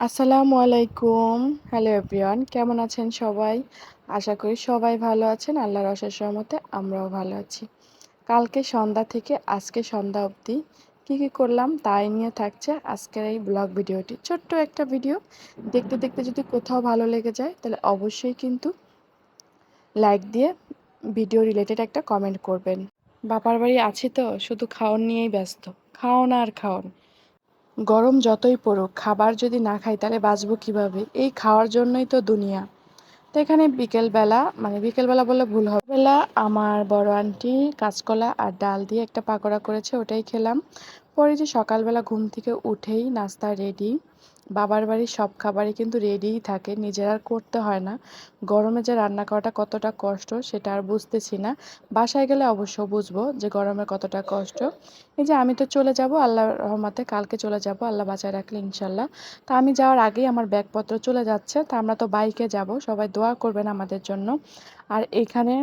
আসসালামু আলাইকুম। Hello everyone, কেমন আছেন সবাই? আশা করি সবাই ভালো আছেন। আল্লাহর অশেষ রহমতে আমরাও ভালো আছি। কালকে সন্ধ্যা থেকে আজকে সন্ধ্যা অবধি কী করলাম তাই নিয়ে থাকছে আজকের এই ব্লগ ভিডিওটি। ছোট্ট একটা ভিডিও, দেখতে দেখতে যদি কোথাও ভালো লেগে যায় তাহলে অবশ্যই কিন্তু লাইক দিয়ে ভিডিও রিলেটেড একটা কমেন্ট করবেন। বাবার বাড়ি আছি তো শুধু খাওয়ান নিয়েই ব্যস্ত। খাওন আর খাওন। গরম যতই পড়ুক, খাবার যদি না খাই তাহলে বাঁচবো কীভাবে? এই খাওয়ার জন্যই তো দুনিয়া। তো এখানে বিকেলবেলা বললে ভুল হবে। বেলা আমার বড় আন্টি কাঁচকলা আর ডাল দিয়ে একটা পাকোড়া করেছে, ওটাই খেলাম। পরে যে সকালবেলা ঘুম থেকে উঠেই নাস্তা রেডি। বাবার বাড়ির সব খাবারই কিন্তু রেডিই থাকে, নিজের আর করতে হয় না। গরমে যে রান্না করাটা কতটা কষ্ট সেটা আর বুঝতেছি না। বাসায় গেলে অবশ্য বুঝবো যে গরমে কতটা কষ্ট। এই যে আমি তো চলে যাব আল্লাহর রহমতে, কালকে চলে যাব আল্লাহ বাঁচায় রাখলে ইনশাল্লাহ। তা আমি যাওয়ার আগেই আমার ব্যাগপত্র চলে যাচ্ছে। তা আমরা তো বাইকে যাব, সবাই দোয়া করবেন আমাদের জন্য। আর এখানে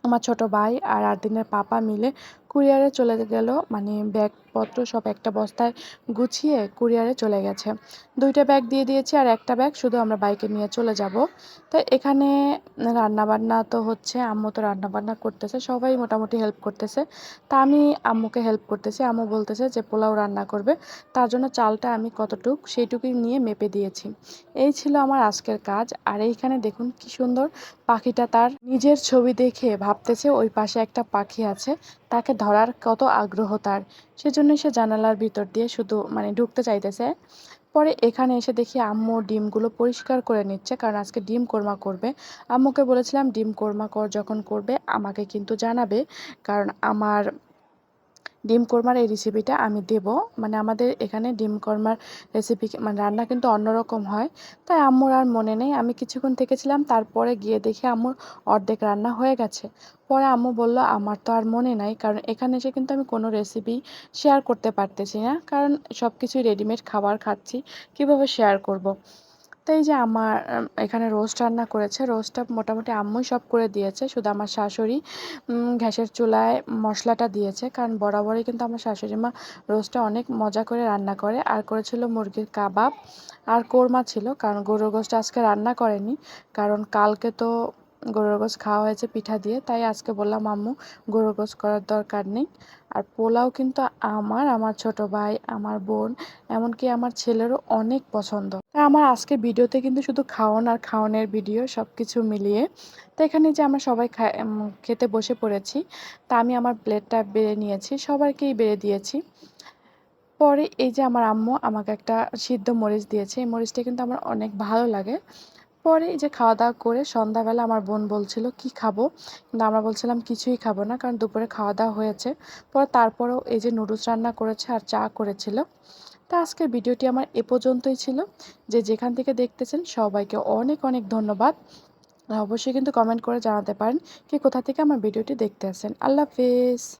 আমার ছোট ভাই আর আরদিনের পাপা মিলে কুরিয়ারে চলে গেল, মানে ব্যাগপত্র সব একটা বস্তায় গুছিয়ে কুরিয়ারে চলে গেছে। 2টা ব্যাগ দিয়ে দিয়েছি আর একটা ব্যাগ শুধু আমরা বাইকে নিয়ে চলে যাব। তো এখানে রান্নাবান্না তো হচ্ছে, আম্মু তো রান্নাবান্না করতেছে, সবাই মোটামুটি হেল্প করতেছে। তা আমি আম্মুকে হেল্প করতেছি। আম্মু বলতেছে যে পোলাও রান্না করবে, তার জন্য চালটা আমি কতটুক সেইটুকুই নিয়ে মেপে দিয়েছি। এই ছিল আমার আজকের কাজ। আর এইখানে দেখুন কি সুন্দর, পাখিটা তার নিজের ছবি দেখে ভাবতেছে ওই পাশে একটা পাখি আছে, তাকে ধরার কত আগ্রহ তার। সেজন্যই সে জানালার ভিতর দিয়ে শুধু ঢুকতে চাইতেছে। পরে এখানে এসে দেখি আম্মু ডিমগুলো পরিষ্কার করে নিচ্ছে, কারণ আজকে ডিম কোরমা করবে। আম্মুকে বলেছিলাম ডিম কোরমা যখন করবে আমাকে কিন্তু জানাবে, কারণ আমার ডিম কোরমার এই রেসিপিটা আমি দেব। আমাদের এখানে ডিম কোরমার রেসিপি রান্না কিন্তু অন্যরকম হয়। তাই আম্মুর আর মনে নেই, আমি কিছুক্ষণ থেকেছিলাম, তারপরে গিয়ে দেখি আম্মুর অর্ধেক রান্না হয়ে গেছে। পরে আম্মু বলল আমার তো আর মনে নাই, কারণ এখানে এসে কিন্তু আমি কোনো রেসিপি শেয়ার করতে পারতেছি না, কারণ সব কিছুই রেডিমেড খাবার খাচ্ছি, কিভাবে শেয়ার করব। তো এই যে আমার এখানে রোস্ট রান্না করেছে, রোস্টটা মোটামুটি আম্মুই সব করে দিয়েছে, শুধু আমার শাশুড়ি গ্যাসের চুলায় মশলাটা দিয়েছে, কারণ বরাবরই কিন্তু আমার শাশুড়ি মা রোস্টটা অনেক মজা করে রান্না করে। আর করেছিল মুরগির কাবাব আর কোরমা ছিল, কারণ গরুর গোশত আজকে রান্না করেনি, কারণ কালকে তো গরুর গোশত খাওয়া হয়েছে পিঠা দিয়ে, তাই আজকে বললাম আম্মু গরুর গোশত করার দরকার নেই। আর পোলাও কিন্তু আমার ছোট ভাই, আমার বোন, এমনকি আমার ছেলেরও অনেক পছন্দ। তাই আমার আজকের ভিডিওতে কিন্তু শুধু খাওয়ান আর খাওয়ানোর ভিডিও সব কিছু মিলিয়ে। তো এখানে যে আমরা সবাই খেতে বসে পড়েছি। তা আমি আমার প্লেটটা বেড়ে নিয়েছি, সবাইকেই বেড়ে দিয়েছি। পরে এই যে আমার আম্মু আমাকে একটা সিদ্ধ মরিচ দিয়েছে, এই মরিচটা কিন্তু আমার অনেক ভালো লাগে। পরে এই যে খাওয়া দাওয়া করে সন্ধ্যাবেলা আমার বোন বলছিল কি খাবো, কিন্তু আমরা বলছিলাম কিছুই খাবো না, কারণ দুপুরে খাওয়া দাওয়া হয়েছে। পরে তারপরেও এই যে নুডলস রান্না করেছে আর চা করেছিল। তা আজকের ভিডিওটি আমার এ পর্যন্তই ছিল। যে যেখান থেকে দেখতেছেন সবাইকে অনেক অনেক ধন্যবাদ। আর অবশ্যই কিন্তু কমেন্ট করে জানাতে পারেন কি কোথা থেকে আমার ভিডিওটি দেখতে আসেন। আল্লাহ হাফেজ।